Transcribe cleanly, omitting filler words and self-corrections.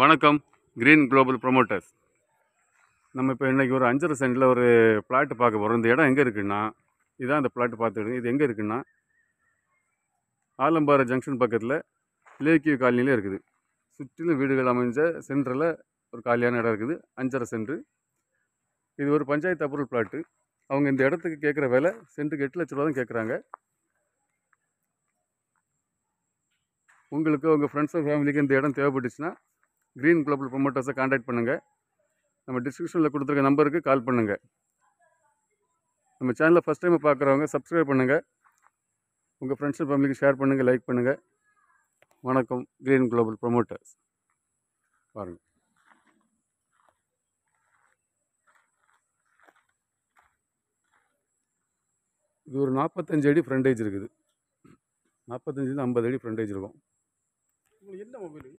வணக்கம். Green global promoters. நம்ம இப்போ இன்றைக்கி ஒரு 5.5 சென்டில் ஒரு பிளாட்டு பார்க்க போகிறோம். இந்த இடம் எங்கே இருக்குன்னா, இதுதான் அந்த பிளாட்டு பார்த்துக்கிட்டு. இது எங்கே இருக்குன்னா, ஆலம்பாறை ஜங்ஷன் பக்கத்தில் லேக்யூ காலனியில் இருக்குது. சுற்றிலும் வீடுகள் அமைஞ்ச சென்டரில் ஒரு காலியான இடம் இருக்குது. 5.5 சென்ட். இது ஒரு பஞ்சாயத்து அப்ரூவல் பிளாட்டு. அவங்க இந்த இடத்துக்கு கேட்குற விலை சென்ட்டுக்கு 8 லட்ச ரூபா தான் கேட்குறாங்க. உங்களுக்கு உங்கள் ஃப்ரெண்ட்ஸ் அண்ட் ஃபேமிலிக்கு இந்த இடம் தேவைப்பட்டுச்சுன்னா கிரீன் குளோபல் ப்ரொமோட்டர்ஸை கான்டாக்ட் பண்ணுங்கள். நம்ம டிஸ்கிரிப்ஷனில் கொடுத்துருக்க நம்பருக்கு கால் பண்ணுங்கள். நம்ம சேனலை ஃபஸ்ட் டைம் பார்க்குறவங்க சப்ஸ்கிரைப் பண்ணுங்கள். உங்கள் ஃப்ரெண்ட்ஸ் அண்ட் ஃபேமிலிக்கு ஷேர் பண்ணுங்கள், லைக் பண்ணுங்கள். வணக்கம். Green global promoters. பாருங்கள். இது ஒரு 45 அடி ஃப்ரண்டேஜ் இருக்குது. 45 50 அடி ஃப்ரண்டேஜ் இருக்கும். என்ன மொபைல்?